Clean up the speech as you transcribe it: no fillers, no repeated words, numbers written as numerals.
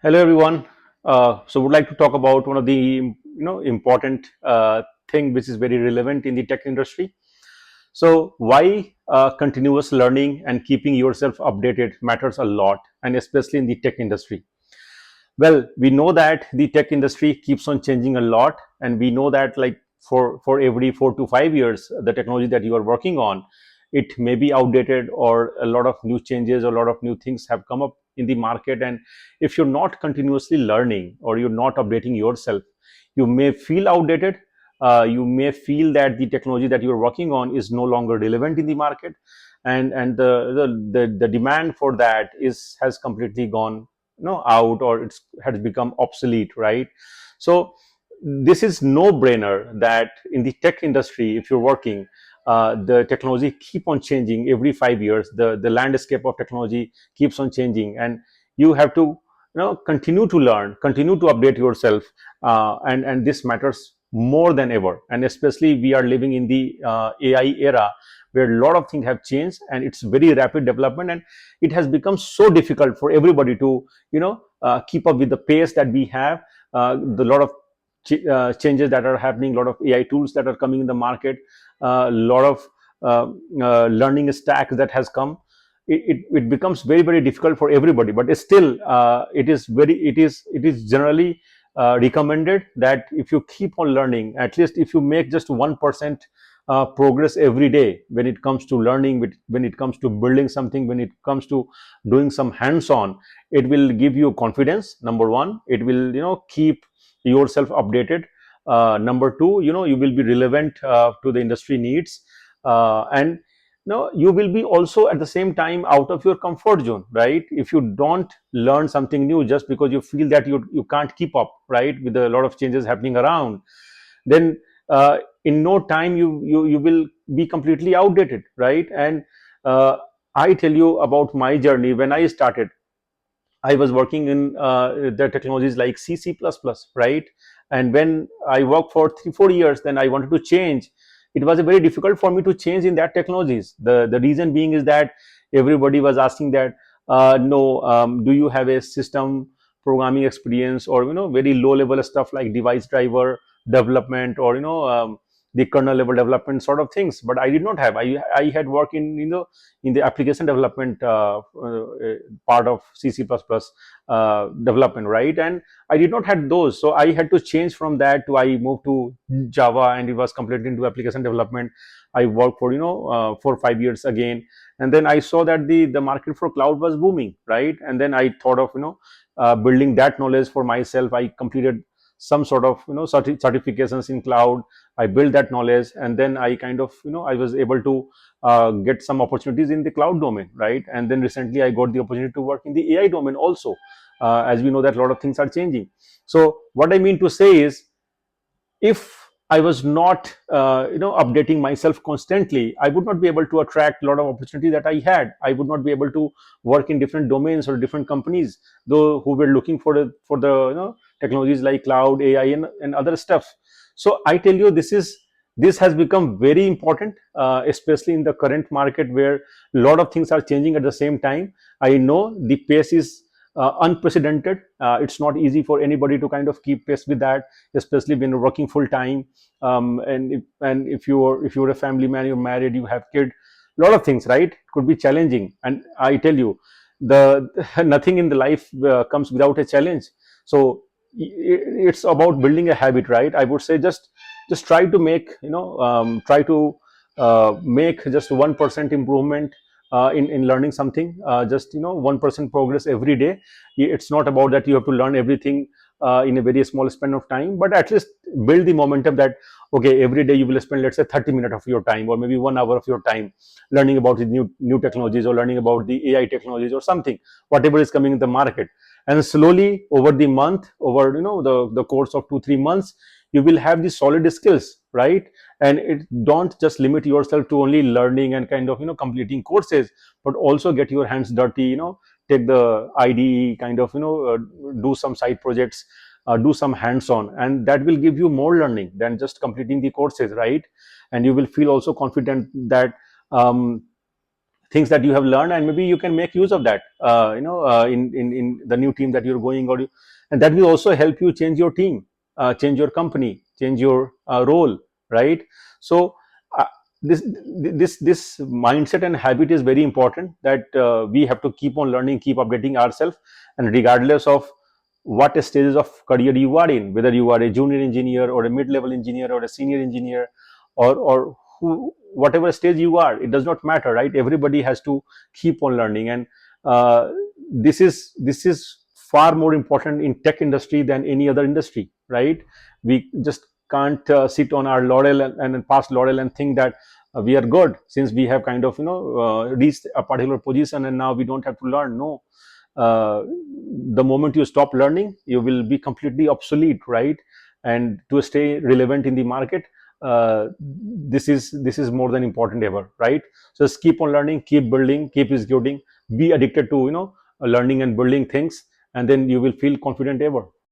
Hello, everyone. So, would like to talk about one of the important thing which is very relevant in the tech industry. So, why continuous learning and keeping yourself updated matters a lot, and especially in the tech industry. Well, we know that the tech industry keeps on changing a lot, and we know that like for every 4 to 5 years, the technology that you are working on, it may be outdated, or a lot of new changes, or a lot of new things have come up in the market. And if you're not continuously learning or you're not updating yourself, you may feel outdated. You may feel that the technology that you're working on is no longer relevant in the market, and the demand for that is has completely gone out, or it's has become obsolete, right? So this is no brainer that in the tech industry, if you're working, the technology keep on changing every 5 years. The landscape of technology keeps on changing, and you have to continue to learn, continue to update yourself, and this matters more than ever. And especially we are living in the AI era, where a lot of things have changed, and it's very rapid development, and it has become so difficult for everybody to keep up with the pace that we have. The lot of changes that are happening, a lot of AI tools that are coming in the market, a lot of learning stacks that has come. It becomes very difficult for everybody, but still it is generally recommended that if you keep on learning, at least if you make just 1% progress every day when it comes to learning, when it comes to building something, when it comes to doing some hands on, it will give you confidence. Number one, it will keep yourself updated. Number two, you will be relevant to the industry needs, and you will be also at the same time out of your comfort zone, right? If you don't learn something new just because you feel that you can't keep up, right, with a lot of changes happening around, then in no time you will be completely outdated, right? And uh, I tell you about my journey. When I started, I was working in the technologies like C++, right? And when I worked for 3 4 years, then I wanted to change. It was very difficult for me to change in that technologies. The reason being is that everybody was asking that, no, do you have a system programming experience, or very low level stuff like device driver development, or the kernel level development sort of things. But I did not have. I had worked in in the application development part of C++ development, right? And I did not have those, so I had to change from that to I moved to Java, and it was completely into application development. I worked for 4 5 years again, and then I saw that the market for cloud was booming, right? And then I thought of building that knowledge for myself. I completed some sort of certifications in cloud. I built that knowledge, and then I kind of I was able to get some opportunities in the cloud domain, right? And then recently I got the opportunity to work in the AI domain also. As we know that a lot of things are changing. So what I mean to say is, if I was not updating myself constantly, I would not be able to attract a lot of opportunity that I had. I would not be able to work in different domains or different companies, though, who were looking for the technologies like cloud, AI, and other stuff. So I tell you, this has become very important, especially in the current market, where a lot of things are changing at the same time. I know the pace is unprecedented. It's not easy for anybody to kind of keep pace with that, especially when you're working full time. And if you're a family man, you're married, you have kid, a lot of things, right, could be challenging. And I tell you, the nothing in the life comes without a challenge. So it's about building a habit, right? I would say, just try to make try to make just 1% improvement in learning something, just 1% progress every day. It's not about that you have to learn everything in a very small span of time, but at least build the momentum that, okay, every day you will spend, let's say, 30 minutes of your time, or maybe 1 hour of your time, learning about the new technologies, or learning about the AI technologies, or something, whatever is coming in the market. And slowly, over the month, over the course of 2 3 months, you will have the solid skills, right? And it don't just limit yourself to only learning and kind of completing courses, but also get your hands dirty, take the IDE, kind of do some side projects, do some hands on, and that will give you more learning than just completing the courses, right? And you will feel also confident that um, things that you have learned, and maybe you can make use of that, in the new team that you're going, and that will also help you change your team, change your company, change your role, right? So uh, this mindset and habit is very important, that we have to keep on learning, keep updating ourselves, and regardless of what stages of career you are in, whether you are a junior engineer or a mid-level engineer or a senior engineer, or whatever stage you are, it does not matter, right? Everybody has to keep on learning, and uh, this is far more important in tech industry than any other industry, right? We just can't sit on our laurel and past laurel and think that we are good since we have kind of reached a particular position and now we don't have to learn. No, uh, the moment you stop learning, you will be completely obsolete, right? And to stay relevant in the market, this is more than important ever, right? So just keep on learning, keep building, keep executing, be addicted to learning and building things, and then you will feel confident ever.